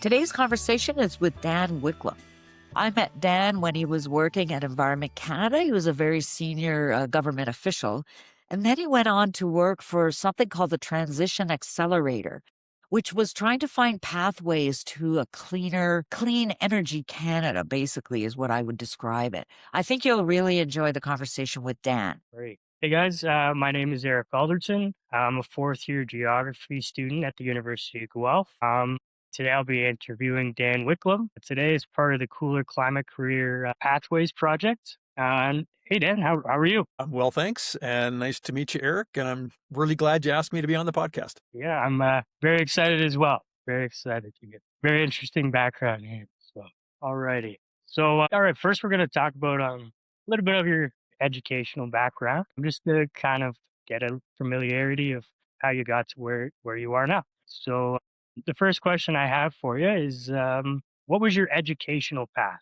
Today's conversation is with Dan Wicklum. I met Dan when he was working at Environment Canada. He was a very senior government official. And then he went on to work for something called the Transition Accelerator, which was trying to find pathways to a clean energy Canada, basically, is what I would describe it. I think you'll really enjoy the conversation with Dan. Great. Hey guys, my name is Eric Alderton. I'm a fourth year geography student at the University of Guelph. Today I'll be interviewing Dan Wicklum. Today is part of the Cooler Climate Career Pathways project. And hey Dan, how are you? I'm well, thanks. And nice to meet you, Eric. And I'm really glad you asked me to be on the podcast. Yeah, I'm very excited as well. Very excited to get very interesting background here. So, alrighty. So, all right, first we're going to talk about a little bit of your educational background. Just to kind of get a familiarity of how you got to where you are now. So, the first question I have for you is, what was your educational path?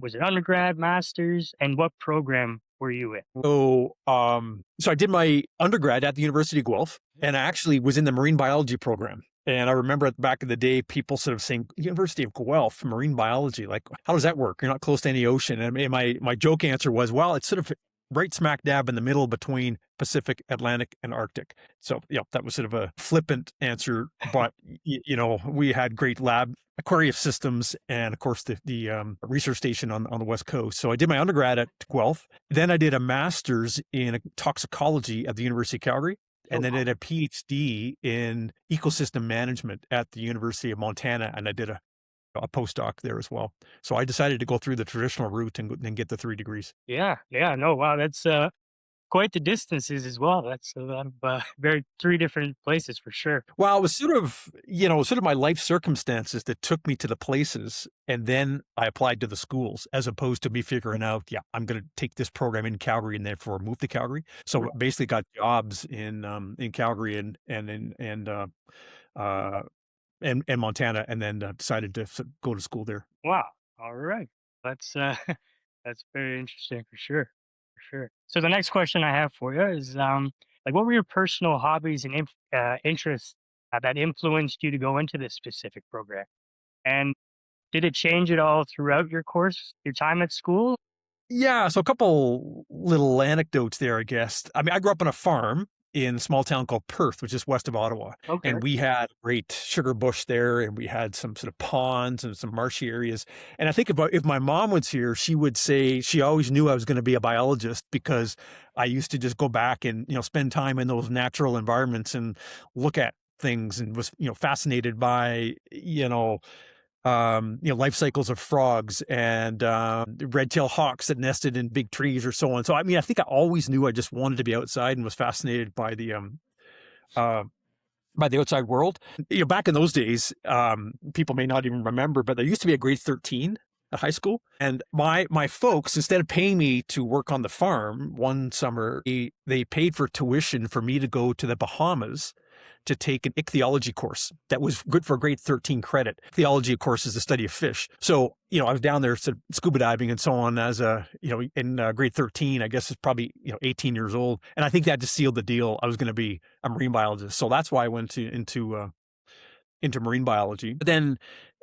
Was it undergrad, master's, and what program were you in? So I did my undergrad at the University of Guelph, and I actually was in the marine biology program. And I remember back in the day, people sort of saying, University of Guelph, marine biology, like, how does that work? You're not close to any ocean. And my joke answer was, well, it's sort of right smack dab in the middle between Pacific, Atlantic, and Arctic. So, that was sort of a flippant answer, but, we had great lab aquarium systems and, of course, the research station on the West Coast. So I did my undergrad at Guelph. Then I did a master's in toxicology at the University of Calgary. And then I did a PhD in ecosystem management at the University of Montana, and I did a postdoc there as well. So I decided to go through the traditional route and get the 3 degrees. Yeah, no, wow, that's quite the distances as well. That's very 3 different places for sure. Well, it was sort of my life circumstances that took me to the places, and then I applied to the schools, as opposed to me figuring out, I'm going to take this program in Calgary and therefore move to Calgary. So basically got jobs in Calgary and Montana, and then decided to go to school there. Wow. All right. That's that's very interesting for sure. For sure. So the next question I have for you is, what were your personal hobbies and interests that influenced you to go into this specific program? And did it change at all throughout your time at school? Yeah. So a couple little anecdotes there, I guess. I mean, I grew up on a farm in a small town called Perth, which is west of Ottawa. Okay. And we had a great sugar bush there, and we had some sort of ponds and some marshy areas. And I think if my mom was here, she would say she always knew I was going to be a biologist, because I used to just go back and, spend time in those natural environments and look at things, and was, fascinated by, life cycles of frogs and red-tailed hawks that nested in big trees or so on. So, I mean, I think I always knew I just wanted to be outside and was fascinated by the outside world. Back in those days, people may not even remember, but there used to be a grade 13 at high school. And my folks, instead of paying me to work on the farm one summer, they paid for tuition for me to go to the Bahamas to take an ichthyology course that was good for grade 13 credit. Ichthyology, of course, is the study of fish. So, I was down there scuba diving and so on as in grade 13, I guess it's probably, 18 years old. And I think that just sealed the deal. I was going to be a marine biologist. So that's why I went into marine biology. But then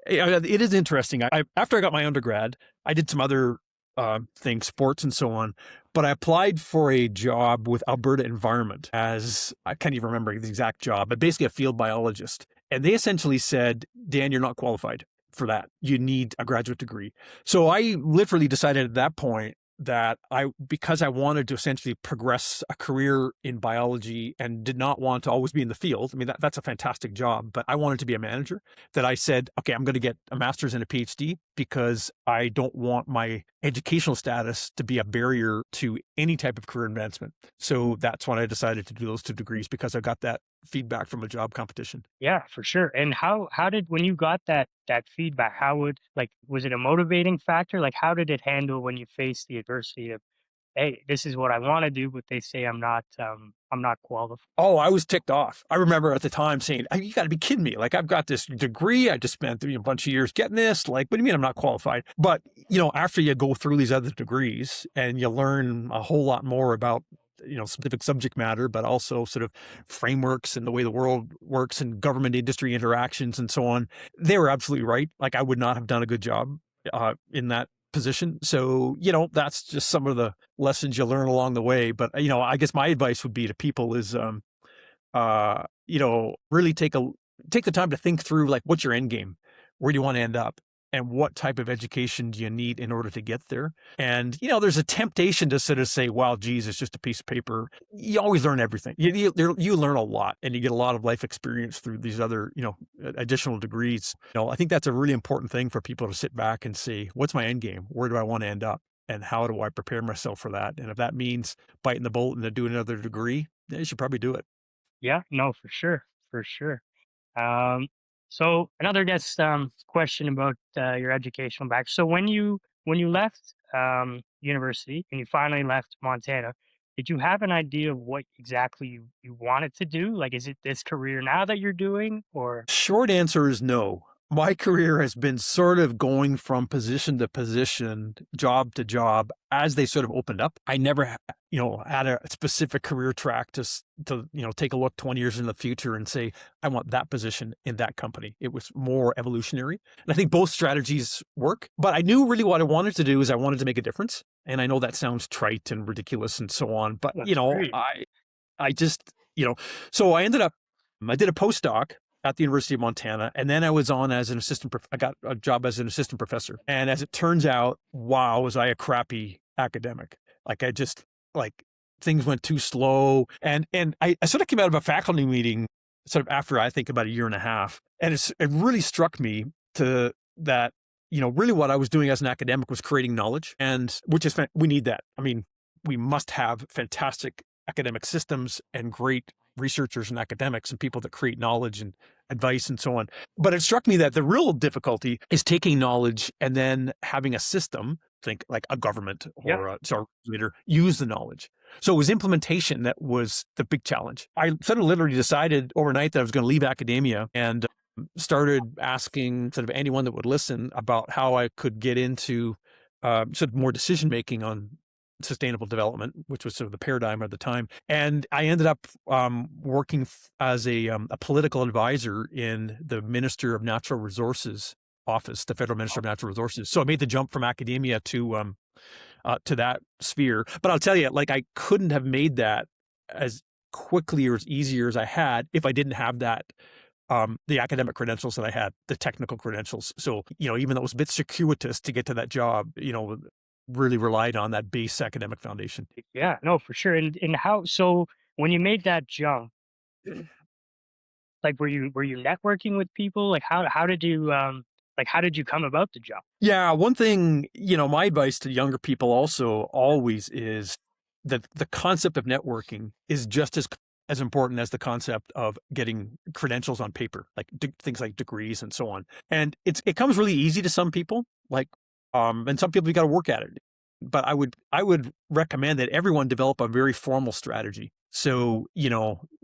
it is interesting. After I got my undergrad, I did some other things, sports and so on. But I applied for a job with Alberta Environment as, I can't even remember the exact job, but basically a field biologist. And they essentially said, Dan, you're not qualified for that. You need a graduate degree. So I literally decided at that point that because I wanted to essentially progress a career in biology and did not want to always be in the field. I mean, that's a fantastic job, but I wanted to be a manager, that I said, okay, I'm going to get a master's and a PhD, because I don't want my educational status to be a barrier to any type of career advancement. So that's when I decided to do those 2 degrees, because I got that feedback from a job competition. Yeah, for sure. And how did, when you got that feedback, was it a motivating factor? Like, how did it handle when you faced the adversity of, hey, this is what I want to do, but they say I'm not qualified? Oh, I was ticked off. I remember at the time saying, you got to be kidding me. Like, I've got this degree. I just spent a bunch of years getting this. Like, what do you mean I'm not qualified? But, after you go through these other degrees and you learn a whole lot more about specific subject matter, but also sort of frameworks and the way the world works and government industry interactions and so on. They were absolutely right. Like I would not have done a good job in that position. So, that's just some of the lessons you learn along the way. But, I guess my advice would be to people is, really take the time to think through like what's your end game, where do you want to end up, and what type of education do you need in order to get there. And there's a temptation to sort of say, "Wow, geez, it's just a piece of paper." You always learn everything. You learn a lot, and you get a lot of life experience through these other additional degrees. I think that's a really important thing for people to sit back and say, "What's my end game? Where do I want to end up?" And how do I prepare myself for that? And if that means biting the bullet and to do another degree, then you should probably do it. Yeah, no, for sure, for sure. Um, so another guest question about your educational back. So when you left university and you finally left Montana, did you have an idea of what exactly you wanted to do? Like, is it this career now that you're doing, or Short answer is no. My career has been sort of going from position to position, job to job as they sort of opened up. I never, had a specific career track to take a look 20 years in the future and say, I want that position in that company. It was more evolutionary. And I think both strategies work, but I knew really what I wanted to do is I wanted to make a difference. And I know that sounds trite and ridiculous and so on, but that's great? I just, so I did a postdoc at the University of Montana, and then I was on as an I got a job as an assistant professor. And as it turns out, wow, was I a crappy academic. Like I just, like things went too slow. And I sort of came out of a faculty meeting sort of after I think about a year and a half. And it really struck me to that, really what I was doing as an academic was creating knowledge, and we need that. I mean, we must have fantastic academic systems and great researchers and academics and people that create knowledge and advice and so on. But it struck me that the real difficulty is taking knowledge and then having a system, think like a government Yeah, or a regulator, use the knowledge. So it was implementation that was the big challenge. I sort of literally decided overnight that I was going to leave academia and started asking sort of anyone that would listen about how I could get into sort of more decision making on sustainable development, which was sort of the paradigm at the time. And I ended up working as a political advisor in the Minister of Natural Resources office, the Federal Minister of Natural Resources. So I made the jump from academia to that sphere. But I'll tell you, like I couldn't have made that as quickly or as easier as I had if I didn't have that the academic credentials that I had, the technical credentials. So, even though it was a bit circuitous to get to that job, really relied on that base academic foundation. yeah, no, for sure. And how? So when you made that jump, like, were you networking with people? Like, how did you how did you come about the job? Yeah, one thing, my advice to younger people also always is that the concept of networking is just as important as the concept of getting credentials on paper, like things like degrees and so on. And it comes really easy to some people, like and some people you got to work at it. But I would recommend that everyone develop a very formal strategy. So,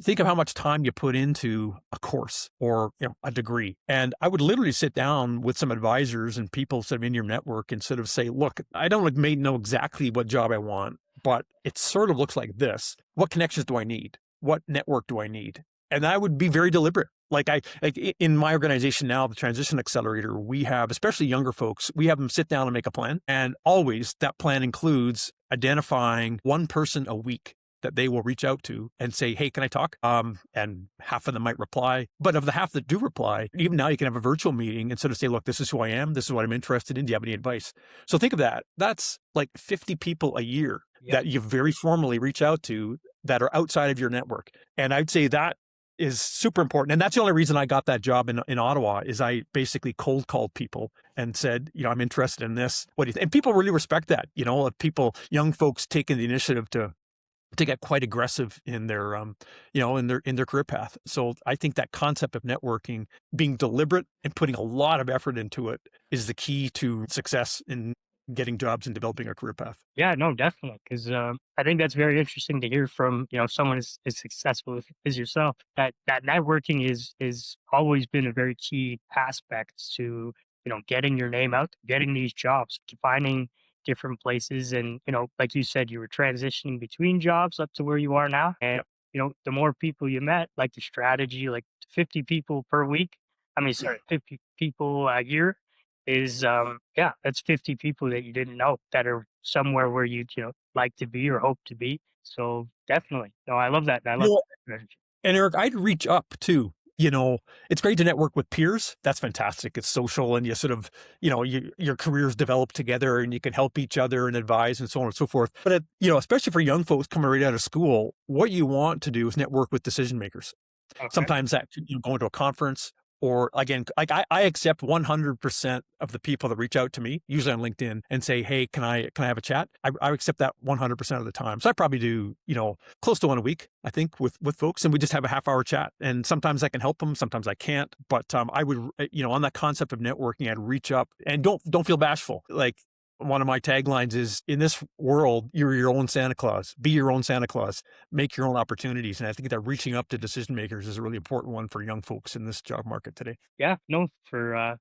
think of how much time you put into a course or, a degree. And I would literally sit down with some advisors and people sort of in your network and sort of say, look, I don't may know exactly what job I want, but it sort of looks like this. What connections do I need? What network do I need? And I would be very deliberate. Like in my organization now, the Transition Accelerator, we have, especially younger folks, we have them sit down and make a plan. And always that plan includes identifying one person a week that they will reach out to and say, hey, can I talk? And half of them might reply. But of the half that do reply, even now you can have a virtual meeting and sort of say, look, this is who I am. This is what I'm interested in. Do you have any advice? So think of that. That's like 50 people a year that you very formally reach out to that are outside of your network. And I'd say that is super important. And that's the only reason I got that job in Ottawa is I basically cold called people and said, I'm interested in this. What do you think? And people really respect that, young folks taking the initiative to get quite aggressive in their, in their career path. So I think that concept of networking, being deliberate and putting a lot of effort into it is the key to success in getting jobs and developing a career path. Yeah, no, definitely. Because I think that's very interesting to hear from someone as successful as yourself. That networking is always been a very key aspect to getting your name out, getting these jobs, to finding different places. And, like you said, you were transitioning between jobs up to where you are now. And, Yep. the more people you met, like the strategy, like 50 people per week. I mean, sorry, 50 people a year is, yeah, that's 50 people that you didn't know that are somewhere where you'd like to be or hope to be. So definitely. No, I love that. I You love know, that strategy. and Eric, I'd reach up too. It's great to network with peers. That's fantastic. It's social, and you sort of, your careers develop together, and you can help each other and advise and so on and so forth. But especially for young folks coming right out of school, what you want to do is network with decision makers. Okay. Sometimes that going to a conference, or again, like I accept 100% of the people that reach out to me, usually on LinkedIn, and say, "Hey, can I have a chat?" I accept that 100% of the time. So I probably do close to one a week, I think, with folks, and we just have a half-hour chat. And sometimes I can help them, sometimes I can't. But I would on that concept of networking, I'd reach up, and don't feel bashful. Like, one of my taglines is, in this world, you're your own Santa Claus. Be your own Santa Claus. Make your own opportunities. And I think that reaching up to decision makers is a really important one for young folks in this job market today. Yeah, no, for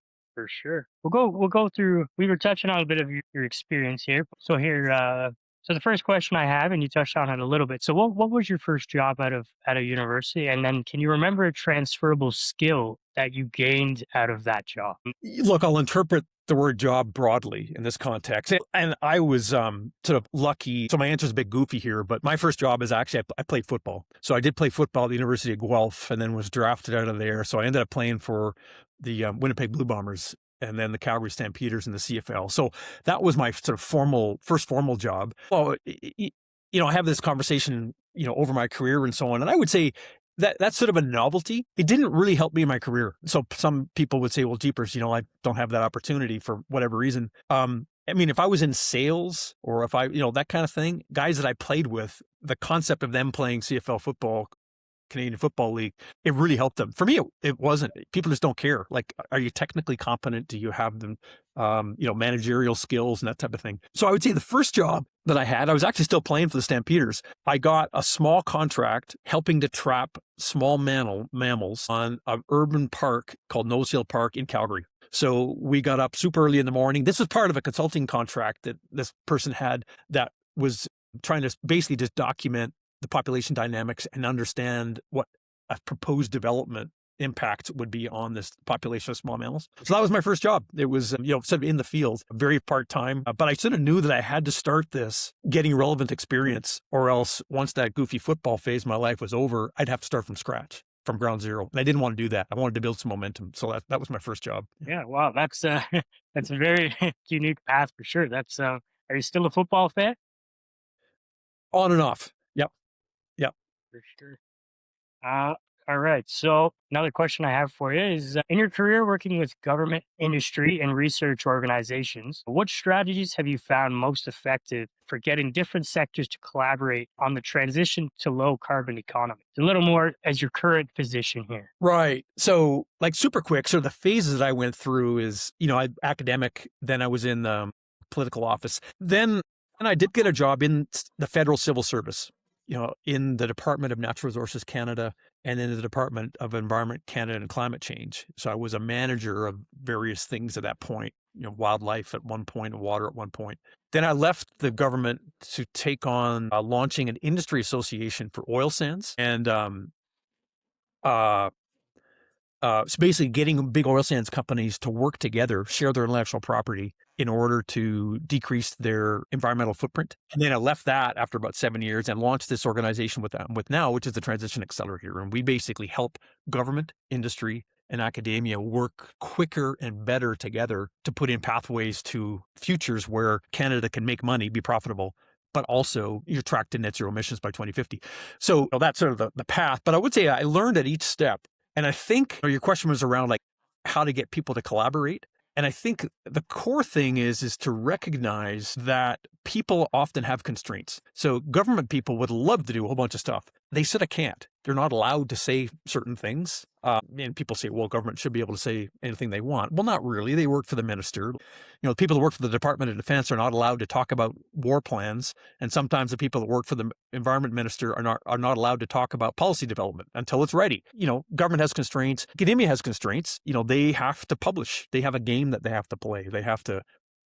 sure. We'll go through. We were touching on a bit of your experience here. So here, so the first question I have, and you touched on it a little bit. So what was your first job out of university, and then can you remember a transferable skill that you gained out of that job? Look, I'll interpret the word job broadly in this context. And I was sort of lucky. So my answer is a bit goofy here, but my first job is actually, I played football. So I did play football at the University of Guelph, and then was drafted out of there. So I ended up playing for the Winnipeg Blue Bombers, and then the Calgary Stampeders in the CFL. So that was my sort of first formal job. Well, I have this conversation, over my career and so on. And I would say that's sort of a novelty. It didn't really help me in my career. So some people would say, well, jeepers, I don't have that opportunity for whatever reason. I mean, if I was in sales, or if I, that kind of thing, guys that I played with, the concept of them playing CFL football, Canadian Football League, it really helped them. For me, it wasn't. People just don't care. Like, are you technically competent? Do you have them, managerial skills and that type of thing? So I would say the first job that I had, I was actually still playing for the Stampeders. I got a small contract helping to trap small mammals on an urban park called Nose Hill Park in Calgary. So we got up super early in the morning. This was part of a consulting contract that this person had that was trying to basically just document the population dynamics and understand what a proposed development impact would be on this population of small mammals. So that was my first job. It was, sort of in the field, very part-time, but I sort of knew that I had to start this getting relevant experience, or else once that goofy football phase of my life was over, I'd have to start from scratch, from ground zero. And I didn't want to do that. I wanted to build some momentum. So that was my first job. Yeah, wow, that's that's a very unique path for sure. That's are you still a football fan? On and off. Yep. Yep. For sure. All right. So another question I have for you is, in your career working with government, industry, and research organizations, what strategies have you found most effective for getting different sectors to collaborate on the transition to low carbon economy? A little more as your current position here. Right. So, like, super quick. So the phases that I went through is, academic. Then I was in political office. Then I did get a job in the federal civil service, in the Department of Natural Resources Canada, and in the Department of Environment Canada and Climate Change. So I was a manager of various things at that point, wildlife at one point and water at one point. Then I left the government to take on launching an industry association for oil sands, and so basically getting big oil sands companies to work together, share their intellectual property in order to decrease their environmental footprint. And then I left that after about 7 years and launched this organization with now, which is the Transition Accelerator. And we basically help government, industry, and academia work quicker and better together to put in pathways to futures where Canada can make money, be profitable, but also you're tracked to net zero emissions by 2050. So that's sort of the path. But I would say I learned at each step. And I think your question was around like how to get people to collaborate. And I think the core thing is to recognize that people often have constraints. So government people would love to do a whole bunch of stuff. They sort of can't. They're not allowed to say certain things. And people say, well, government should be able to say anything they want. Well, not really. They work for the minister. People that work for the Department of Defense are not allowed to talk about war plans. And sometimes the people that work for the environment minister are not allowed to talk about policy development until it's ready. Government has constraints. Academia has constraints. They have to publish. They have a game that they have to play. They have to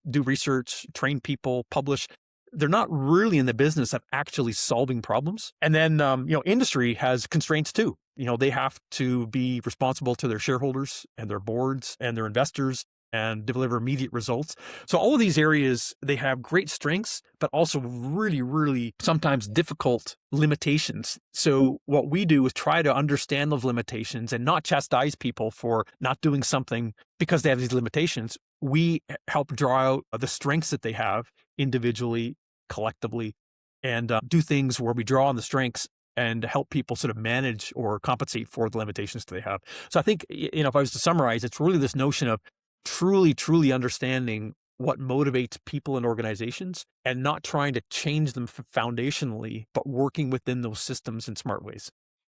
do research, train people, publish. They're not really in the business of actually solving problems. And then, industry has constraints too. They have to be responsible to their shareholders and their boards and their investors and deliver immediate results. So all of these areas, they have great strengths, but also really, really sometimes difficult limitations. So what we do is try to understand those limitations and not chastise people for not doing something because they have these limitations. We help draw out the strengths that they have individually, collectively, and do things where we draw on the strengths and help people sort of manage or compensate for the limitations that they have. So I think, if I was to summarize, it's really this notion of truly, truly understanding what motivates people and organizations and not trying to change them foundationally, but working within those systems in smart ways.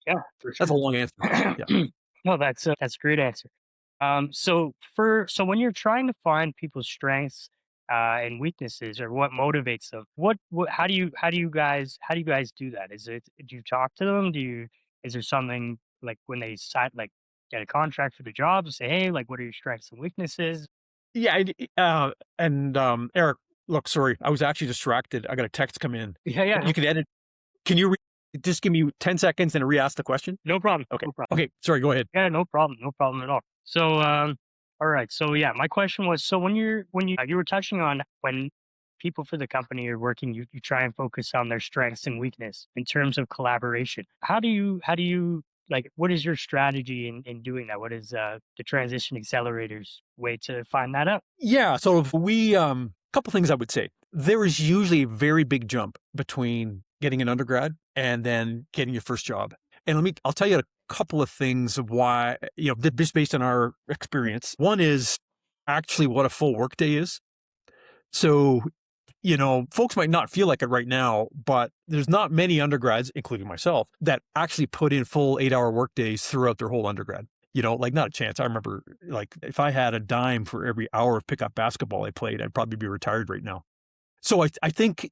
Yeah, for That's a sure. long answer. Yeah. No, that's a great answer. So when you're trying to find people's strengths and weaknesses, or what motivates them, what how do you guys do that? Do you talk to them? Is there something like when they sign, like, get a contract for the job, say, hey, like, what are your strengths and weaknesses? Yeah. Eric, look, sorry, I was actually distracted. I got a text come in. Yeah, yeah, You can edit. Can you just give me 10 seconds and re-ask the question? no problem, Okay. no problem. Okay. Sorry. Go ahead. Yeah, no problem, no problem at all. So, all right. So, yeah, my question was: so you were touching on when people for the company are working, you try and focus on their strengths and weakness in terms of collaboration. How do you like? What is your strategy in doing that? What is the Transition Accelerator's way to find that out? Yeah. So if we, couple things I would say. There is usually a very big jump between getting an undergrad and then getting your first job. And I'll tell you a couple of things of why, just based on our experience. One is actually what a full workday is. So, folks might not feel like it right now, but there's not many undergrads, including myself, that actually put in full 8-hour workdays throughout their whole undergrad. Like, not a chance. I remember, like, if I had a dime for every hour of pickup basketball I played, I'd probably be retired right now. So I think,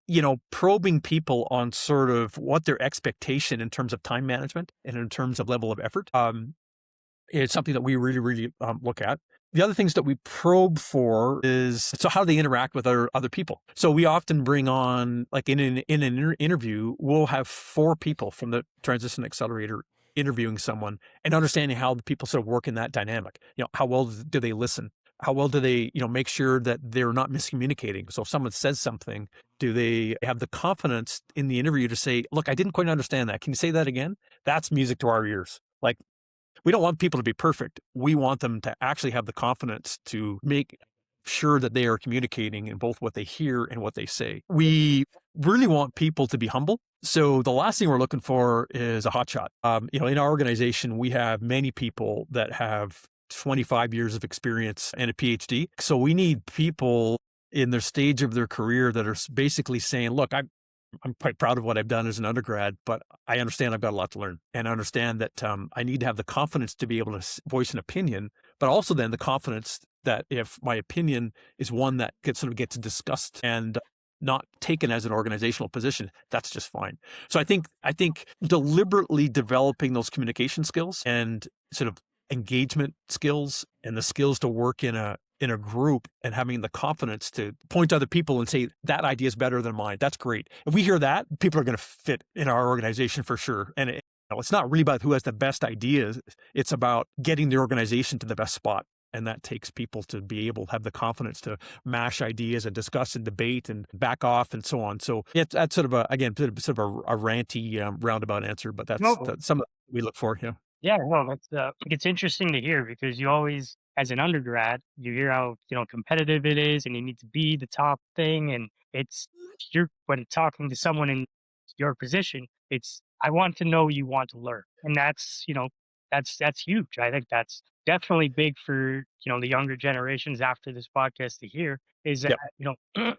probing people on sort of what their expectation in terms of time management and in terms of level of effort is something that we really, really look at. The other things that we probe for is, so how they interact with other people. So we often bring on, like, in an interview, we'll have 4 people from the Transition Accelerator interviewing someone and understanding how the people sort of work in that dynamic. How well do they listen? How well do they, make sure that they're not miscommunicating? So if someone says something, do they have the confidence in the interview to say, look, I didn't quite understand that. Can you say that again? That's music to our ears. Like, we don't want people to be perfect. We want them to actually have the confidence to make sure that they are communicating in both what they hear and what they say. We really want people to be humble. So the last thing we're looking for is a hotshot. In our organization, we have many people that have 25 years of experience and a PhD. So we need people in their stage of their career that are basically saying, look, I'm quite proud of what I've done as an undergrad, but I understand I've got a lot to learn, and I understand that I need to have the confidence to be able to voice an opinion, but also then the confidence that if my opinion is one that gets discussed and not taken as an organizational position, that's just fine. So I think deliberately developing those communication skills and sort of engagement skills and the skills to work in a group and having the confidence to point to other people and say, that idea is better than mine. That's great. If we hear that, people are going to fit in our organization for sure. And it's not really about who has the best ideas. It's about getting the organization to the best spot. And that takes people to be able to have the confidence to mash ideas and discuss and debate and back off and so on. So that's sort of a ranty roundabout answer, but that's No, some of what we look for. Yeah. yeah, no, that's it's interesting to hear, because you always, as an undergrad, you hear how, competitive it is, and you need to be the top thing, and it's you're when talking to someone in your position, it's, I want to know you want to learn, and that's huge. I think that's definitely big for the younger generations after this podcast to hear, is that Yep.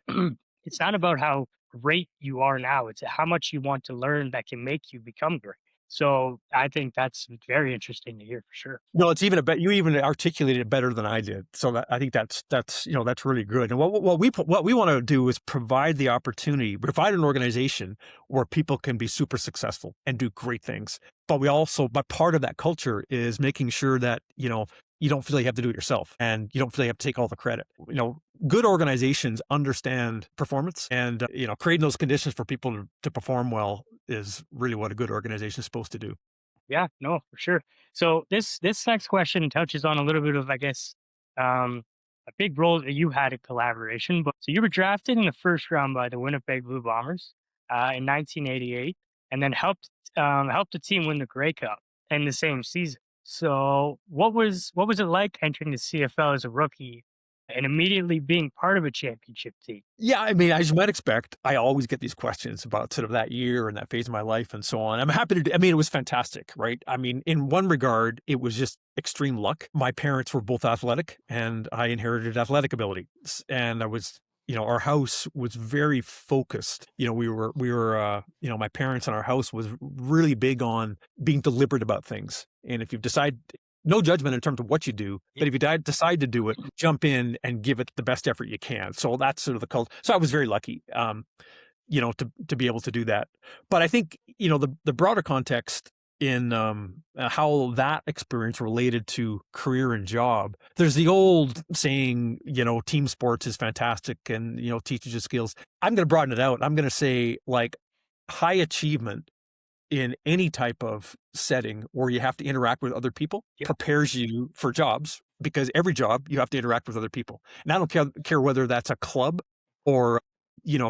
it's not about how great you are now; it's how much you want to learn that can make you become great. So I think that's very interesting to hear for sure. No, it's even you even articulated it better than I did. So I think that's that's really good. And what we want to do is provide provide an organization where people can be super successful and do great things. But part of that culture is making sure that you don't feel like you have to do it yourself, and you don't feel like you have to take all the credit. Good organizations understand performance, and creating those conditions for people to perform well is really what a good organization is supposed to do. Yeah, no, for sure. So this next question touches on a little bit of, I guess, a big role that you had in collaboration. But so you were drafted in the first round by the Winnipeg Blue Bombers in 1988, and then helped the team win the Grey Cup in the same season. So what was it like entering the CFL as a rookie and immediately being part of a championship team? Yeah, I mean, as you might expect, I always get these questions about sort of that year and that phase of my life and so on. I'm happy to do, I mean, it was fantastic, right? I mean, in one regard, it was just extreme luck. My parents were both athletic, and I inherited athletic ability. And I was, our house was very focused. My parents and our house was really big on being deliberate about things. And if you decide, no judgment in terms of what you do, but if you decide to do it, jump in and give it the best effort you can. So that's sort of the culture. So I was very lucky, to be able to do that. But I think, the broader context in how that experience related to career and job, there's the old saying, team sports is fantastic and, teaches you skills. I'm going to broaden it out. I'm going to say, like, high achievement in any type of setting where you have to interact with other people prepares you for jobs, because every job you have to interact with other people. And I don't care whether that's a club or,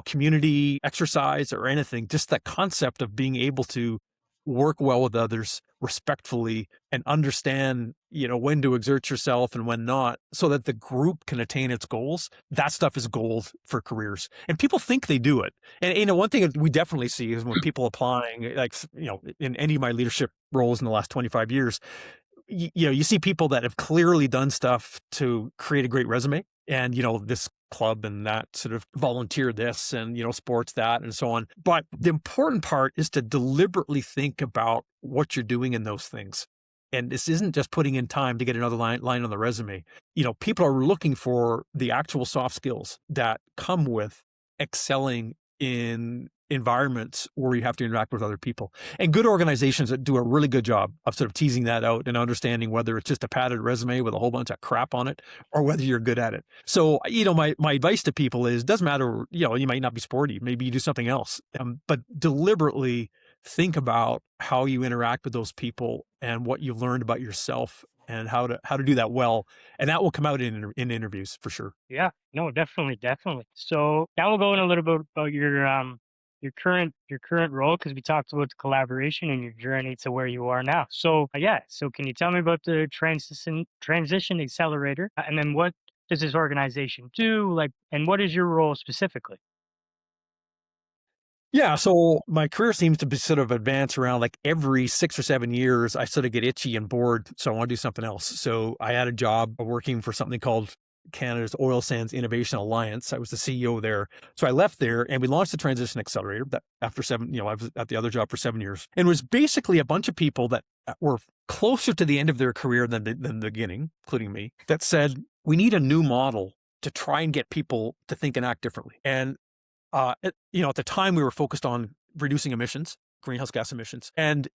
community exercise or anything, just that concept of being able to work well with others respectfully and understand, when to exert yourself and when not, so that the group can attain its goals. That stuff is gold for careers. And people think they do it. And, one thing that we definitely see is when people applying, like, in any of my leadership roles in the last 25 years, you see people that have clearly done stuff to create a great resume, and, this club and that sort of volunteer this and, sports that and so on. But the important part is to deliberately think about what you're doing in those things. And this isn't just putting in time to get another line on the resume. People are looking for the actual soft skills that come with excelling in environments where you have to interact with other people. And good organizations that do a really good job of sort of teasing that out and understanding whether it's just a padded resume with a whole bunch of crap on it or whether you're good at it. So, my advice to people is, doesn't matter, you might not be sporty, maybe you do something else, but deliberately think about how you interact with those people and what you've learned about yourself and how to do that well. And that will come out in interviews for sure. Yeah, no, definitely. So now we'll go in a little bit about your current role, because we talked about the collaboration and your journey to where you are now. So so can you tell me about the Transition Accelerator, and then what does this organization do, like, and what is your role specifically? Yeah, so my career seems to be sort of advance around, like, every 6 or 7 years, I sort of get itchy and bored, so I want to do something else. So I had a job working for something called Canada's Oil Sands Innovation Alliance. I was the CEO there. So I left there and we launched the Transition Accelerator that after I was at the other job for 7 years. And it was basically a bunch of people that were closer to the end of their career than the beginning, including me, that said, we need a new model to try and get people to think and act differently. And at the time we were focused on reducing emissions, greenhouse gas emissions. And,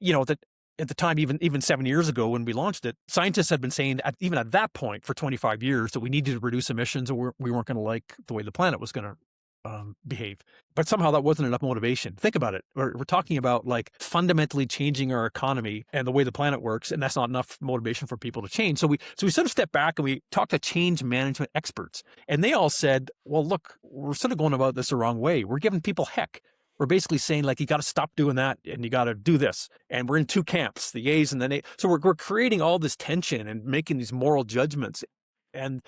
at the time, even 7 years ago when we launched it, scientists had been saying even at that point for 25 years that we needed to reduce emissions, or we weren't going to like the way the planet was going to behave. But somehow that wasn't enough motivation. Think about it. We're talking about, like, fundamentally changing our economy and the way the planet works, and that's not enough motivation for people to change. So we sort of stepped back and we talked to change management experts, and they all said, well, look, we're sort of going about this the wrong way. We're giving people heck. We're basically saying, like, you got to stop doing that and you got to do this. And we're in two camps, the A's and the Nays. So we're creating all this tension and making these moral judgments. And,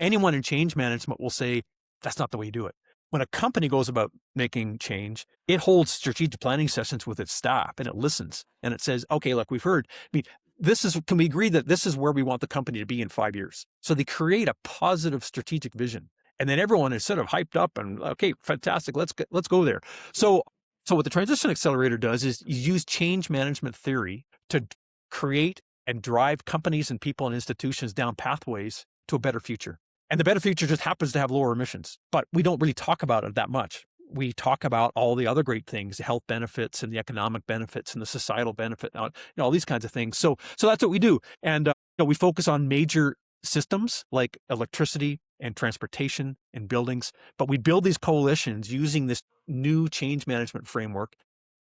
anyone in change management will say, that's not the way you do it. When a company goes about making change, it holds strategic planning sessions with its staff and it listens and it says, okay, look, we've heard, can we agree that this is where we want the company to be in 5 years? So they create a positive strategic vision. And then everyone is sort of hyped up and, okay, fantastic, let's go there. So what the Transition Accelerator does is you use change management theory to create and drive companies and people and institutions down pathways to a better future. And the better future just happens to have lower emissions, but we don't really talk about it that much. We talk about all the other great things, the health benefits and the economic benefits and the societal benefit, all these kinds of things. So that's what we do. And We focus on major systems like electricity and transportation and buildings, but we build these coalitions using this new change management framework.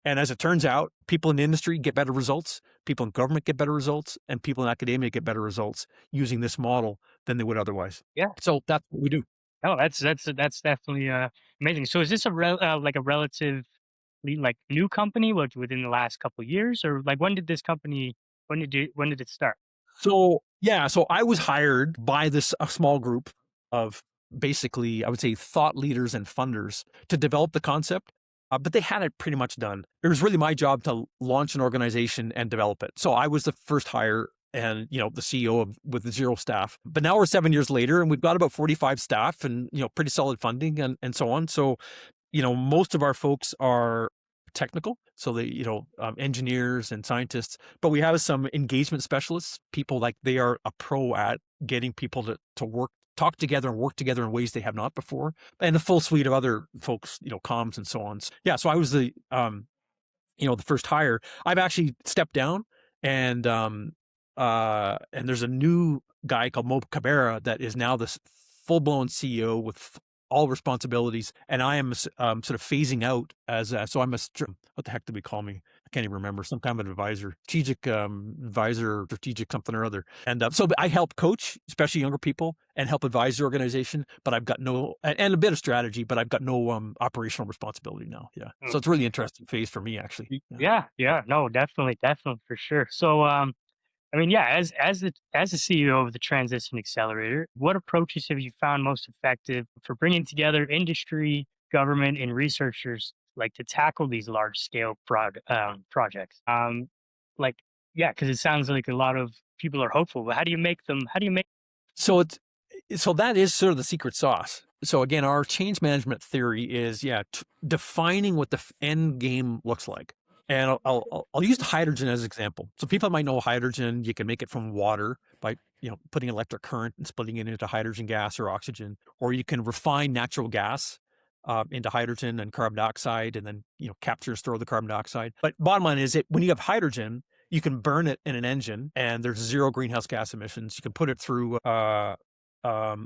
And as it turns out, people in the industry get better results, people in government get better results, and people in academia get better results using this model than they would otherwise. Yeah. So that's what we do. Oh, that's definitely amazing. So is this like a relatively like new company within the last couple of years, or like when did this company when did it start? So yeah, so I was hired by this a small group of basically, I would say, thought leaders and funders to develop the concept, but they had it pretty much done. It was really my job to launch an organization and develop it. So I was the first hire and the CEO with 0 staff. But now we're 7 years later, and we've got about 45 staff, and pretty solid funding and so on. So most of our folks are technical, so they, engineers and scientists, but we have some engagement specialists, people like they are a pro at getting people to talk together and work together in ways they have not before, and a full suite of other folks, comms and so on. Yeah, so I was the first hire. I've actually stepped down, and there's a new guy called Mo Cabrera that is now this full-blown CEO with all responsibilities, and I am sort of phasing out as so I'm what the heck did we call me? I can't even remember. Some kind of advisor, strategic advisor, strategic something or other. And so I help coach, especially younger people, and help advise the organization. But I've got and a bit of strategy, but I've got no operational responsibility now. Yeah, so it's a really interesting phase for me, actually. Yeah, no, definitely, for sure. So, I mean, yeah, as the CEO of the Transition Accelerator, what approaches have you found most effective for bringing together industry, government, and researchers like to tackle these large scale projects? Like, yeah, because it sounds like a lot of people are hopeful, but how do you make them? How do you make? So that is sort of the secret sauce. So again, our change management theory is defining what the end game looks like. And I'll use hydrogen as an example. So people might know hydrogen. You can make it from water by putting electric current and splitting it into hydrogen gas or oxygen, or you can refine natural gas into hydrogen and carbon dioxide, and then capture and store the carbon dioxide. But bottom line is, when you have hydrogen, you can burn it in an engine, and there's 0 greenhouse gas emissions. You can put it through a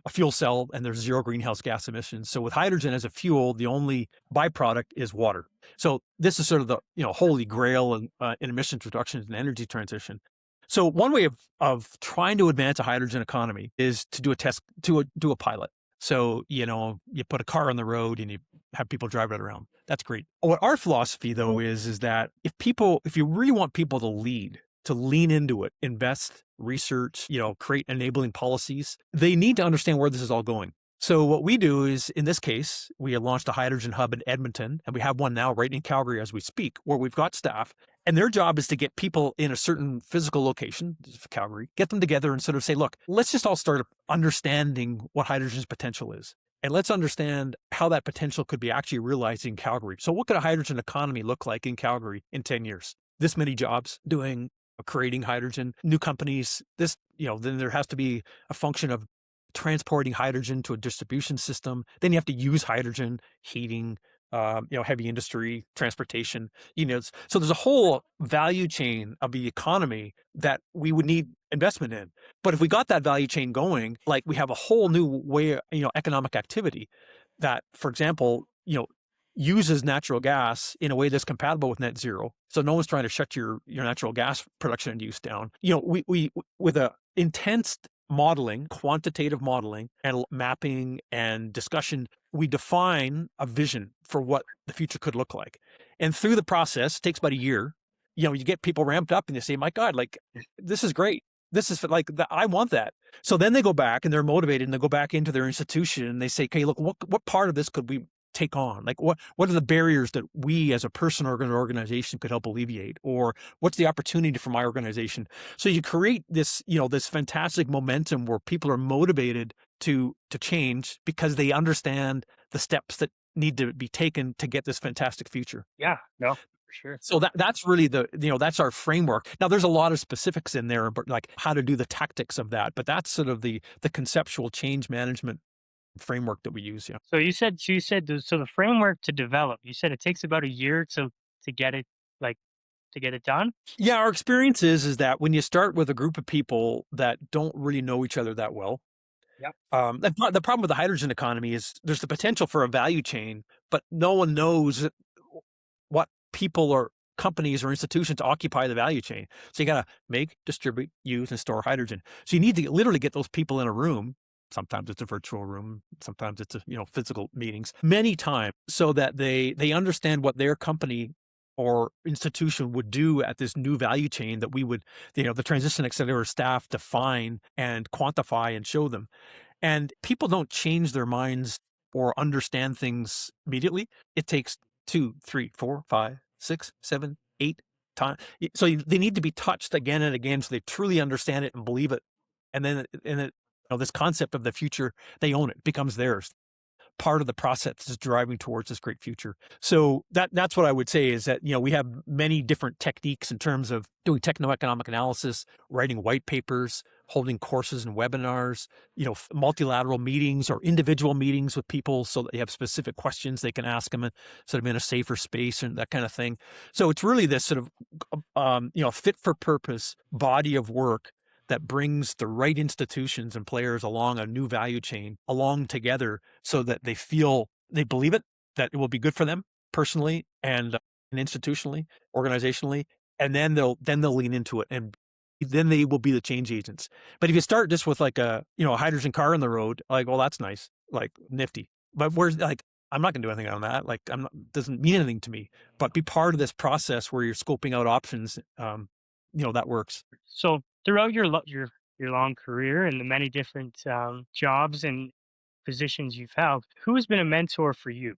fuel cell, and there's 0 greenhouse gas emissions. So with hydrogen as a fuel, the only byproduct is water. So this is sort of the holy grail in emissions reduction and energy transition. So one way of trying to advance a hydrogen economy is to do a test, to do a pilot. So you put a car on the road and you have people drive it around. That's great. What our philosophy though is that if you really want people to lean into it, invest, research, create enabling policies, they need to understand where this is all going. So what we do is, in this case, we have launched a hydrogen hub in Edmonton, and we have one now right in Calgary as we speak, where we've got staff, and their job is to get people in a certain physical location, Calgary, get them together and sort of say, look, let's just all start understanding what hydrogen's potential is. And let's understand how that potential could be actually realized in Calgary. So what could a hydrogen economy look like in Calgary in 10 years? This many jobs creating hydrogen, new companies, then there has to be a function of transporting hydrogen to a distribution system. Then you have to use hydrogen, heating, heavy industry, transportation, so there's a whole value chain of the economy that we would need investment in. But if we got that value chain going, like we have a whole new way, economic activity that, for example, uses natural gas in a way that's compatible with net zero. So no one's trying to shut your natural gas production and use down. We with a intense modeling, quantitative modeling and mapping and discussion, we define a vision for what the future could look like. And through the process, it takes about a year, you get people ramped up and they say, my God, like, this is great. This is like, I want that. So then they go back and they're motivated and they go back into their institution and they say, okay, look, what part of this could we take on? Like what are the barriers that we as a person or an organization could help alleviate? Or what's the opportunity for my organization? So you create this, this fantastic momentum where people are motivated to change because they understand the steps that need to be taken to get this fantastic future. Yeah, no, for sure. So that's really that's our framework. Now there's a lot of specifics in there, but like how to do the tactics of that, but that's sort of the conceptual change management framework that we use. Yeah. So you said the framework to develop, you said it takes about a year to get it, like to get it done? Yeah, our experience is that when you start with a group of people that don't really know each other that well, Yep. the problem with the hydrogen economy is there's the potential for a value chain, but no one knows what people or companies or institutions occupy the value chain. So you got to make, distribute, use, and store hydrogen. So you need to literally get those people in a room. Sometimes it's a virtual room, sometimes it's physical meetings, many times, so that they understand what their company or institution would do at this new value chain that we would, the Transition Accelerator staff define and quantify and show them. And people don't change their minds or understand things immediately. It takes 2, 3, 4, 5, 6, 7, 8 times. So they need to be touched again and again so they truly understand it and believe it. And then this concept of the future, they own it, becomes theirs. Part of the process is driving towards this great future. So that's what I would say is that, we have many different techniques in terms of doing techno-economic analysis, writing white papers, holding courses and webinars, multilateral meetings or individual meetings with people so that they have specific questions they can ask them sort of in a safer space and that kind of thing. So it's really this sort of, fit for purpose body of work that brings the right institutions and players along a new value chain along together so that they believe it, that it will be good for them personally and institutionally, organizationally, and then they'll lean into it and then they will be the change agents. But if you start just with like a hydrogen car on the road, like, well, that's nice, like nifty. But I'm not going to do anything on that. Like, doesn't mean anything to me. But be part of this process where you're scoping out options. That works. So throughout your long career and the many different jobs and positions you've held, who has been a mentor for you?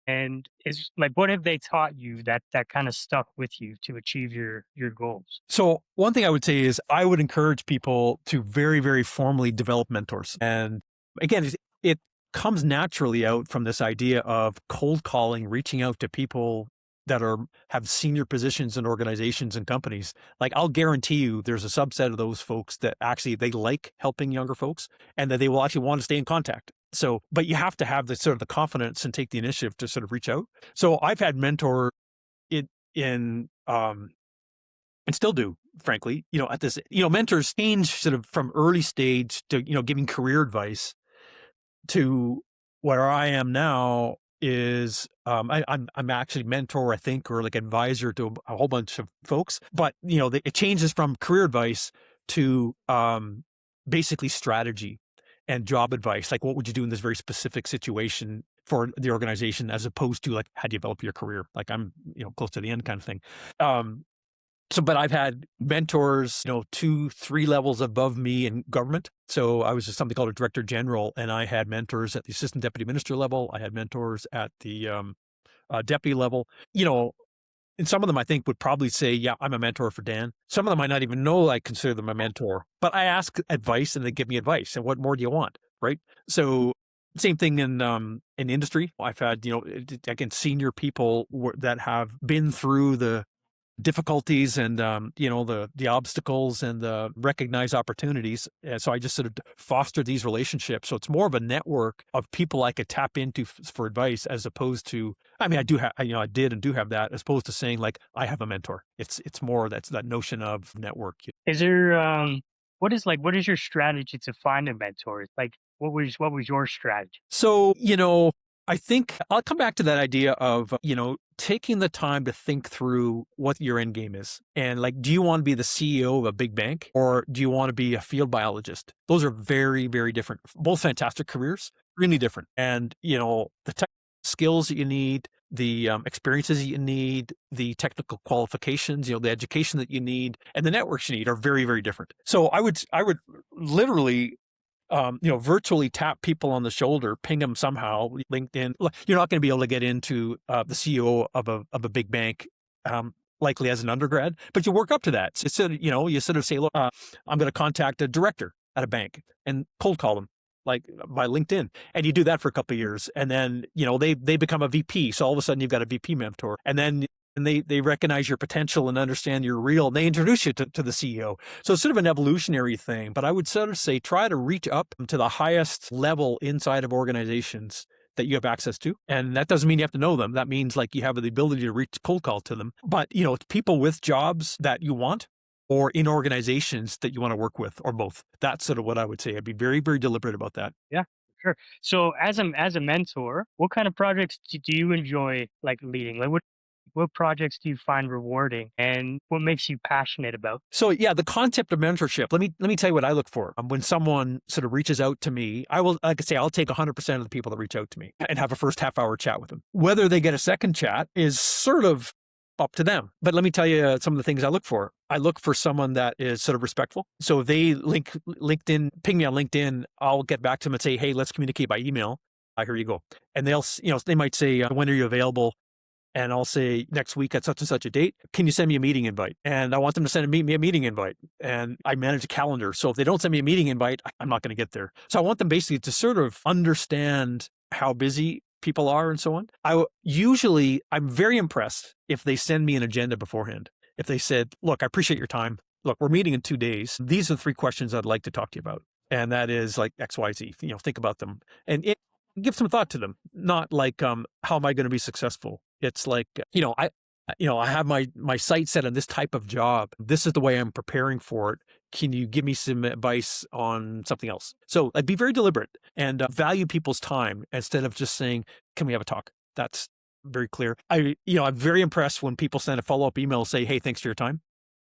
And is like, what have they taught you that kind of stuck with you to achieve your goals? So one thing I would say is I would encourage people to very, very formally develop mentors. And again, it comes naturally out from this idea of cold calling, reaching out to people that have senior positions in organizations and companies. Like, I'll guarantee you there's a subset of those folks that actually they like helping younger folks and that they will actually want to stay in contact. So, but you have to have the sort of the confidence and take the initiative to sort of reach out. So I've had mentors and still do, frankly, at this, mentors change sort of from early stage to, giving career advice to where I am now is I'm actually mentor, I think, or like advisor to a whole bunch of folks. But it changes from career advice to basically strategy and job advice. Like, what would you do in this very specific situation for the organization, as opposed to like, how do you develop your career? Like, I'm close to the end kind of thing. But I've had mentors, 2, 3 levels above me in government. So I was just something called a director general, and I had mentors at the assistant deputy minister level. I had mentors at the deputy level, and some of them I think would probably say, yeah, I'm a mentor for Dan. Some of them might not even know I consider them a mentor, but I ask advice and they give me advice. And what more do you want? Right. So same thing in industry. I've had, again, senior people that have been through the difficulties and the obstacles and the recognized opportunities. So I just sort of foster these relationships. So it's more of a network of people I could tap into for advice, as opposed to, I mean, I did and do have that, as opposed to saying like, I have a mentor. It's more that notion of network. Is there what is your strategy to find a mentor? Like, what was your strategy? So, I think I'll come back to that idea of, taking the time to think through what your end game is. And like, do you want to be the CEO of a big bank, or do you want to be a field biologist? Those are very, very different, both fantastic careers, really different. And, the tech skills that you need, the experiences that you need, the technical qualifications, the education that you need, and the networks you need are very, very different. So I would literally virtually tap people on the shoulder, ping them somehow, LinkedIn. You're not going to be able to get into the CEO of a big bank, likely as an undergrad, but you work up to that. So, you sort of say, look, I'm going to contact a director at a bank and cold call them, like by LinkedIn. And you do that for a couple of years. And then, they become a VP. So all of a sudden you've got a VP mentor. And then they recognize your potential and understand you're real, and they introduce you to the CEO. So it's sort of an evolutionary thing, but I would sort of say, try to reach up to the highest level inside of organizations that you have access to. And that doesn't mean you have to know them. That means like you have the ability to reach cold call to them. But, it's people with jobs that you want or in organizations that you want to work with, or both. That's sort of what I would say. I'd be very, very deliberate about that. Yeah, sure. So as a mentor, what kind of projects do you enjoy like leading? Like what projects do you find rewarding and what makes you passionate about? So yeah, the concept of mentorship. Let me tell you what I look for. When someone sort of reaches out to me, I will, like I say, I'll take 100% of the people that reach out to me and have a first half-hour chat with them. Whether they get a second chat is sort of up to them. But let me tell you some of the things I look for. I look for someone that is sort of respectful. So if they ping me on LinkedIn, I'll get back to them and say, hey, let's communicate by email. Here you go. And they might say, when are you available? And I'll say next week at such and such a date, can you send me a meeting invite? And I want them to send me a meeting invite. And I manage a calendar. So if they don't send me a meeting invite, I'm not going to get there. So I want them basically to sort of understand how busy people are and so on. I'm very impressed if they send me an agenda beforehand. If they said, look, I appreciate your time. Look, we're meeting in 2 days. These are the 3 questions I'd like to talk to you about. And that is like X, Y, Z, think about them and give some thought to them. Not like, how am I going to be successful? It's like, I have my sight set on this type of job. This is the way I'm preparing for it. Can you give me some advice on something else? So I'd be very deliberate and value people's time instead of just saying, can we have a talk? That's very clear. I'm very impressed when people send a follow-up email, say, hey, thanks for your time.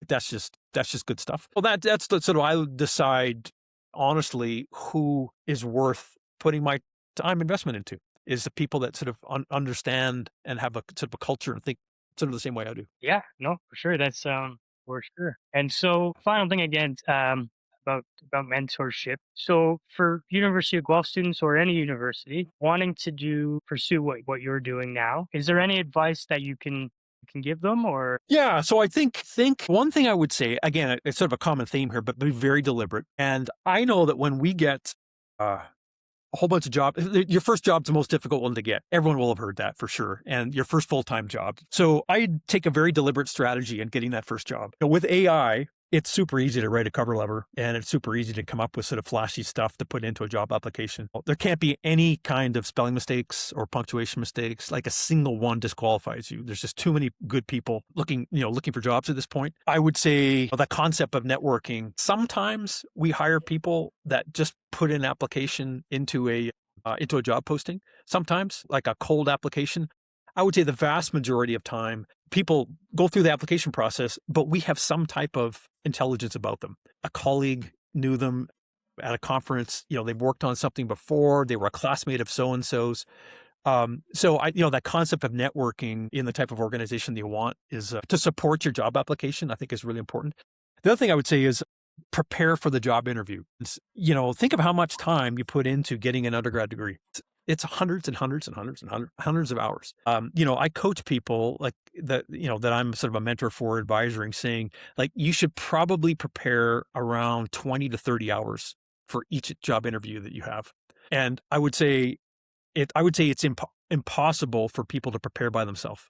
That's just good stuff. Well, that's the sort of, I decide honestly who is worth putting my time investment into is the people that sort of understand and have a sort of a culture and think sort of the same way I do. Yeah, no, for sure. That's for sure. And so final thing again, about mentorship. So for University of Guelph students or any university wanting to pursue what you're doing now, is there any advice that you can give them or? Yeah. So I think one thing I would say, again, it's sort of a common theme here, but be very deliberate. And I know that when we get a whole bunch of jobs, your first job's the most difficult one to get. Everyone will have heard that for sure. And your first full-time job. So I take a very deliberate strategy in getting that first job. With AI, it's super easy to write a cover letter and it's super easy to come up with sort of flashy stuff to put into a job application. There can't be any kind of spelling mistakes or punctuation mistakes. Like a single one disqualifies you. There's just too many good people looking for jobs at this point. I would say the concept of networking. Sometimes we hire people that just put an application into a job posting. Sometimes like a cold application. I would say the vast majority of time, people go through the application process, but we have some type of intelligence about them. A colleague knew them at a conference, they've worked on something before, they were a classmate of so-and-so's. So that concept of networking in the type of organization that you want is to support your job application, I think is really important. The other thing I would say is prepare for the job interview. Think of how much time you put into getting an undergrad degree. It's hundreds and hundreds and hundreds and hundreds of hours. I coach people like that, that I'm sort of a mentor for advisoring, saying like, you should probably prepare around 20 to 30 hours for each job interview that you have. And I would say it's impossible for people to prepare by themselves.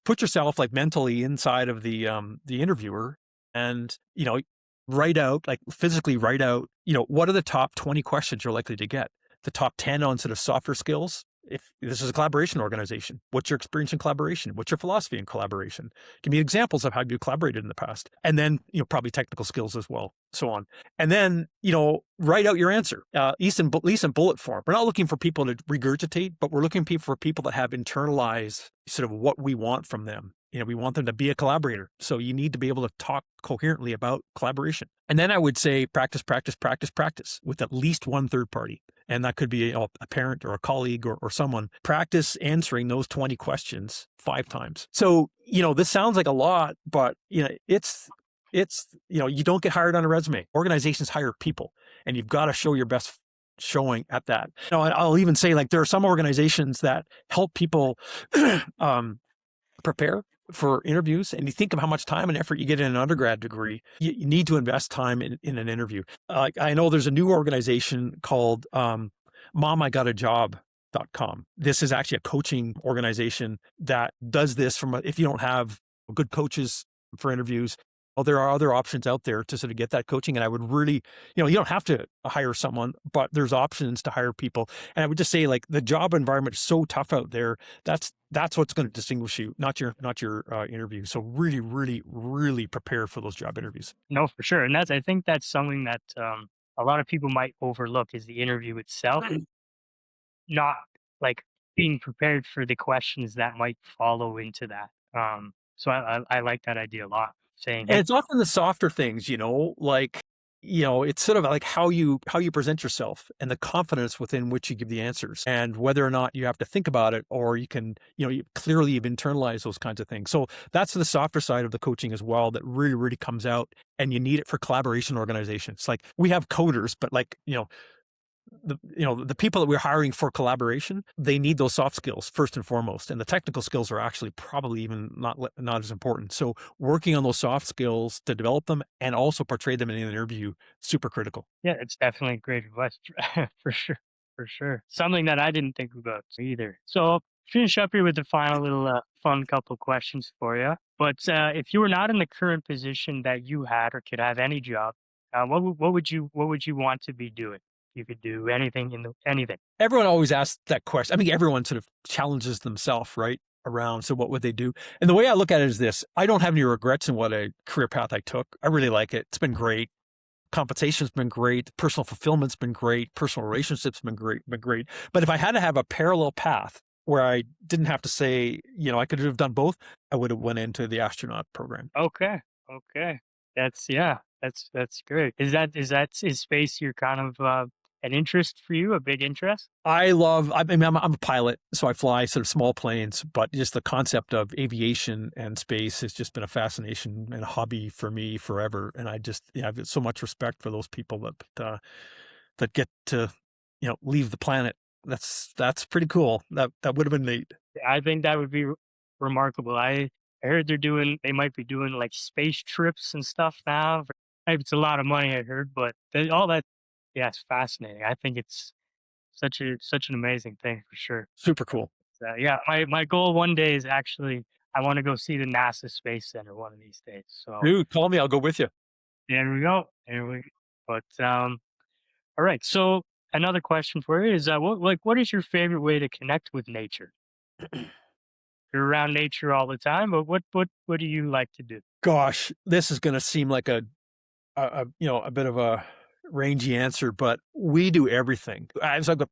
Put yourself like mentally inside of the interviewer and, physically write out, what are the top 20 questions you're likely to get? The top 10 on sort of softer skills. If this is a collaboration organization, what's your experience in collaboration? What's your philosophy in collaboration? Give me examples of how you collaborated in the past. And then, probably technical skills as well, so on. And then, write out your answer, at least in bullet form. We're not looking for people to regurgitate, but we're looking for people that have internalized sort of what we want from them. We want them to be a collaborator. So you need to be able to talk coherently about collaboration. And then I would say practice with at least one third party. And that could be a parent or a colleague or someone. Practice answering those 20 questions 5 times. So, this sounds like a lot, but it's you don't get hired on a resume. Organizations hire people and you've got to show your best showing at that. I'll even say like there are some organizations that help people prepare for interviews, and you think of how much time and effort you get in an undergrad degree. You need to invest time in an interview. I know there's a new organization called momigotajob.com. This is actually a coaching organization that does this if you don't have good coaches for interviews, Well, there are other options out there to sort of get that coaching. And I would really, you don't have to hire someone, but there's options to hire people. And I would just say, like, the job environment is so tough out there. That's what's going to distinguish you, not your interview. So really, really, really prepare for those job interviews. No, for sure. And I think that's something that a lot of people might overlook is the interview itself, not like being prepared for the questions that might follow into that. So I like that idea a lot. Saying, And hey, it's often the softer things, like, it's sort of like how you present yourself and the confidence within which you give the answers and whether or not you have to think about it, or you can, clearly you've internalized those kinds of things. So that's the softer side of the coaching as well that really, really comes out, and you need it for collaboration organizations. Like, we have coders, but like, the people that we're hiring for collaboration, they need those soft skills first and foremost, and the technical skills are actually probably even not as important. So working on those soft skills to develop them and also portray them in an interview, super critical. yeah, it's definitely great advice for sure. For sure. Something that I didn't think about either. So I'll finish up here with the final little fun couple questions for you. But if you were not in the current position that you had or could have any job, what would you want to be doing? You could do anything anything. Everyone always asks that question. I mean, everyone sort of challenges themselves, right? Around, so what would they do? And the way I look at it is this: I don't have any regrets in what a career path I took. I really like it. It's been great. Compensation's been great. Personal fulfillment's been great. Personal relationships been great. But if I had to have a parallel path where I didn't have to say, I could have done both, I would have went into the astronaut program. Okay. Okay. That's great. Is space your kind of an interest for you, a big interest? I mean, I'm a pilot, so I fly sort of small planes, but just the concept of aviation and space has just been a fascination and a hobby for me forever. And I just, I've got so much respect for those people that get to, leave the planet. That's pretty cool. That would have been neat. I think that would be remarkable. I heard they might be doing like space trips and stuff now. It's a lot of money, I heard, but all that, yeah, it's fascinating. I think it's such an amazing thing for sure. Super cool. So, yeah, my goal one day is actually I want to go see the NASA Space Center one of these days. So Dude, call me. I'll go with you. there we go. There we go. But all right. So another question for you is what is your favorite way to connect with nature? You're around nature all the time, but what do you like to do? Gosh, this is going to seem like a bit of a rangy answer, but we do everything. I've got,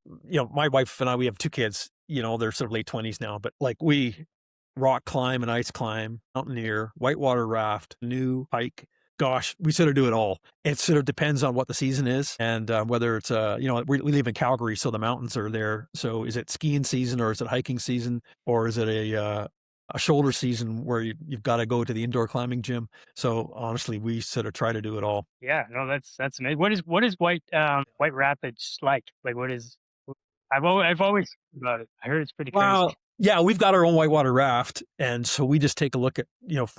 my wife and I, we have 2 kids, they're sort of late 20s now, but like, we rock climb and ice climb, mountaineer, whitewater raft, canoe, hike. Gosh, we sort of do it all. It sort of depends on what the season is and whether it's, we live in Calgary, so the mountains are there. So is it skiing season, or is it hiking season, or is it a shoulder season where you've got to go to the indoor climbing gym? So honestly, we sort of try to do it all. Yeah, no, that's amazing. What is White Rapids like? Like what is I've always heard about it. I heard it's pretty crazy. Wow. Yeah, we've got our own whitewater raft. And so we just take a look at,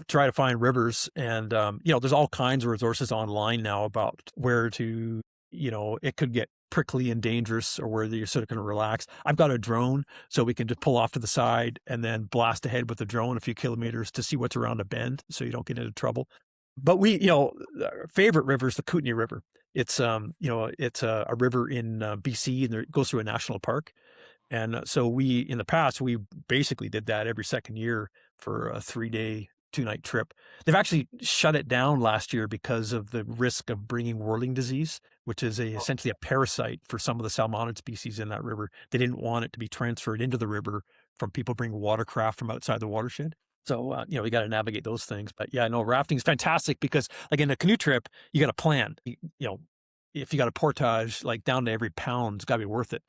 try to find rivers. And, there's all kinds of resources online now about where to, it could get prickly and dangerous, or where you're sort of going to relax. I've got a drone, so we can just pull off to the side and then blast ahead with the drone a few kilometers to see what's around a bend, so you don't get into trouble. But our favorite river is the Kootenay River. It's, it's a river in BC, and it goes through a national park. And so in the past, we basically did that every second year for a 3-day, 2-night trip. They've actually shut it down last year because of the risk of bringing whirling disease, which is essentially a parasite for some of the salmonid species in that river. They didn't want it to be transferred into the river from people bringing watercraft from outside the watershed. So, we got to navigate those things. But yeah, no, rafting is fantastic because, like, in a canoe trip, you got to plan. If you got a portage, like, down to every pound, it's got to be worth it.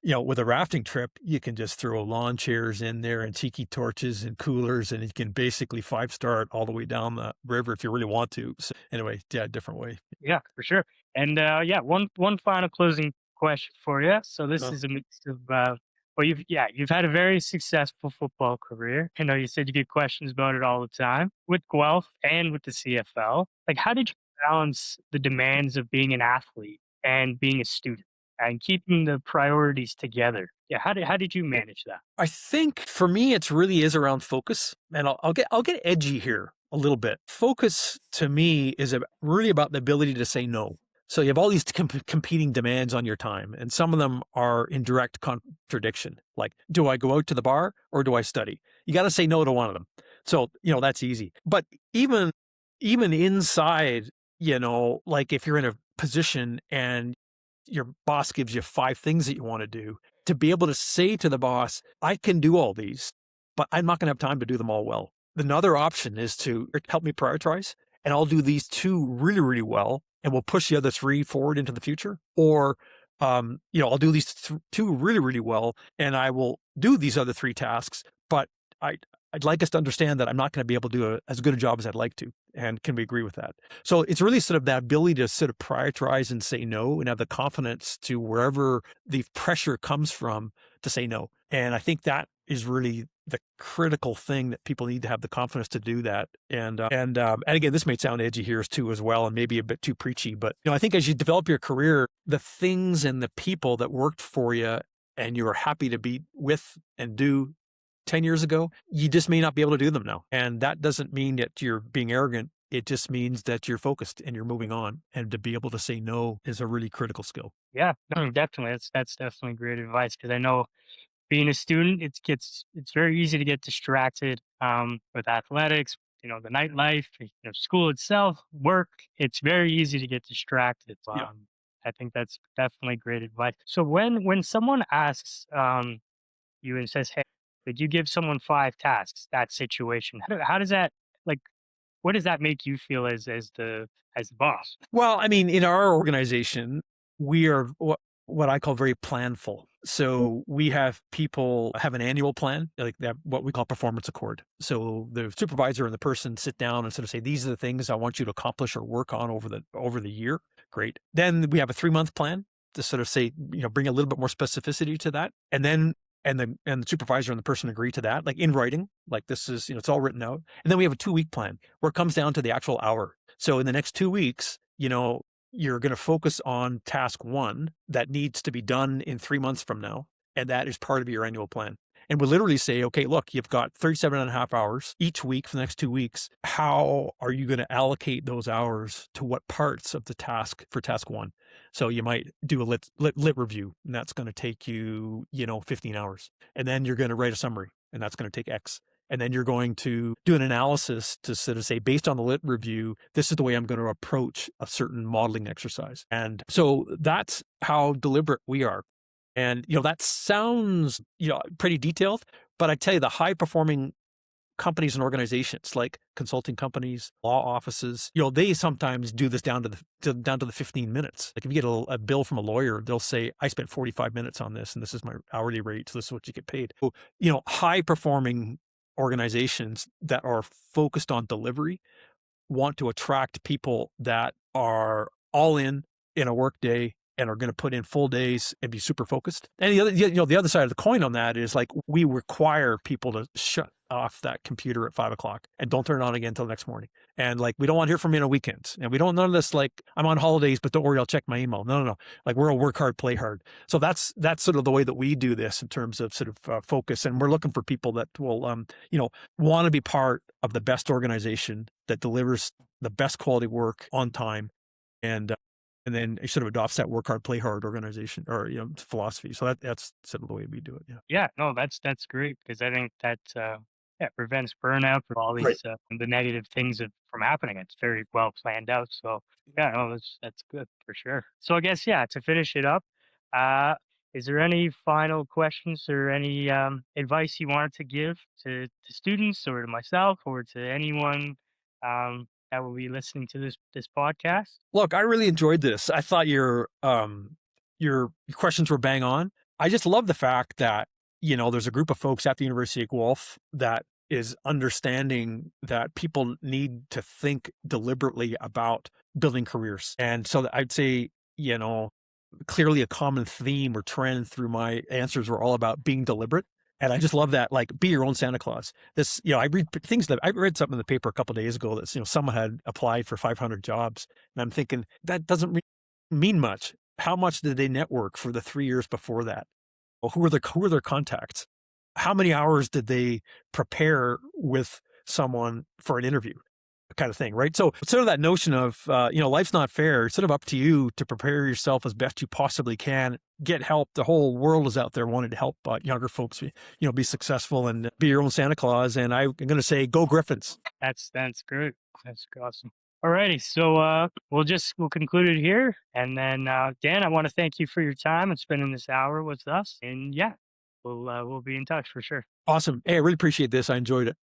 With a rafting trip, you can just throw lawn chairs in there and tiki torches and coolers, and you can basically 5-star it all the way down the river if you really want to. So anyway, yeah, different way. Yeah, for sure. And one final closing question for you. So this is a mix of well, you've had a very successful football career. I know you said you get questions about it all the time with Guelph and with the CFL. Like, how did you balance the demands of being an athlete and being a student and keeping the priorities together? Yeah, how did you manage that? I think for me, it really is around focus, and I'll get edgy here. a little bit. Focus to me is really about the ability to say no. So you have all these competing demands on your time, and some of them are in direct contradiction. Like, do I go out to the bar or do I study? You got to say no to one of them. So, that's easy. But even inside, like if you're in a position and your boss gives you 5 things that you want to do, to be able to say to the boss, I can do all these, but I'm not going to have time to do them all well. Another option is to help me prioritize, and I'll do these 2 really, really well, and we'll push the other 3 forward into the future. Or, I'll do these 2 really, really well, and I will do these other 3 tasks, but I'd like us to understand that I'm not going to be able to do as good a job as I'd like to. And can we agree with that? So it's really sort of that ability to sort of prioritize and say no, and have the confidence to, wherever the pressure comes from, to say no. And I think that is really the critical thing, that people need to have the confidence to do that. And again, this may sound edgy here too as well, and maybe a bit too preachy, but I think as you develop your career, the things and the people that worked for you and you were happy to be with and do 10 years ago, you just may not be able to do them now. And that doesn't mean that you're being arrogant. It just means that you're focused and you're moving on. And to be able to say no is a really critical skill. Yeah, no, definitely. That's definitely great advice, because I know being a student, it's very easy to get distracted with athletics, the nightlife, school itself, work. It's very easy to get distracted. Yeah. I think that's definitely great advice. So when someone asks you and says, "Hey, could you give someone 5 tasks?" That situation, how does that, like, what does that make you feel as the boss? Well, I mean, in our organization, we are what I call very planful. So we have people have an annual plan, like that, what we call performance accord. So the supervisor and the person sit down and sort of say, these are the things I want you to accomplish or work on over the year. Great. Then we have a 3-month plan to sort of say, bring a little bit more specificity to that. And then the supervisor and the person agree to that, like in writing, like this is, it's all written out. And then we have a 2-week plan where it comes down to the actual hour. So in the next 2 weeks, you're going to focus on task 1 that needs to be done in 3 months from now. And that is part of your annual plan. And we'll literally say, okay, look, you've got 37 and a half hours each week for the next 2 weeks. How are you going to allocate those hours to what parts of the task for task 1? So you might do a lit review, and that's going to take you, 15 hours. And then you're going to write a summary, and that's going to take X. And then you're going to do an analysis to sort of say, based on the lit review, this is the way I'm going to approach a certain modeling exercise. And so that's how deliberate we are. And, that sounds, pretty detailed, but I tell you, the high performing companies and organizations, like consulting companies, law offices, they sometimes do this down to the 15 minutes. Like if you get a bill from a lawyer, they'll say, I spent 45 minutes on this, and this is my hourly rate. So this is what you get paid. So, high performing organizations that are focused on delivery want to attract people that are all in a work day and are going to put in full days and be super focused. And the other side of the coin on that is, like, we require people to shut off that computer at 5:00 and don't turn it on again until the next morning. And like, we don't want to hear from you on weekends. And we don't, none of this, like, I'm on holidays, but don't worry, I'll check my email. No. Like, we're a work hard, play hard. So that's sort of the way that we do this in terms of sort of focus. And we're looking for people that will, want to be part of the best organization that delivers the best quality work on time. And then it sort of adopts that work hard, play hard organization or, philosophy. So that's sort of the way we do it. Yeah. Yeah, no, that's great, because I think that prevents burnout for all Right. these the negative things from happening. It's very well planned out. So yeah, no, that's good for sure. So I guess, yeah, to finish it up, uh, is there any final questions or any advice you wanted to give to students, or to myself, or to anyone that will be listening to this podcast? Look, I really enjoyed this. I thought your questions were bang on. I just love the fact that, there's a group of folks at the University of Guelph that is understanding that people need to think deliberately about building careers. And so I'd say, clearly a common theme or trend through my answers were all about being deliberate. And I just love that, like, be your own Santa Claus. This, I read something in the paper a couple of days ago that, someone had applied for 500 jobs. And I'm thinking, that doesn't really mean much. How much did they network for the 3 years before that? Well, who are their contacts? How many hours did they prepare with someone for an interview? kind of thing, right? So sort of that notion of, life's not fair. It's sort of up to you to prepare yourself as best you possibly can, get help. The whole world is out there wanting to help younger folks, be successful and be your own Santa Claus. And I'm going to say, go Griffins. That's great. That's awesome. Alrighty, so we'll conclude it here, and then Dan, I want to thank you for your time and spending this hour with us. And yeah, we'll be in touch for sure. Awesome. Hey, I really appreciate this. I enjoyed it.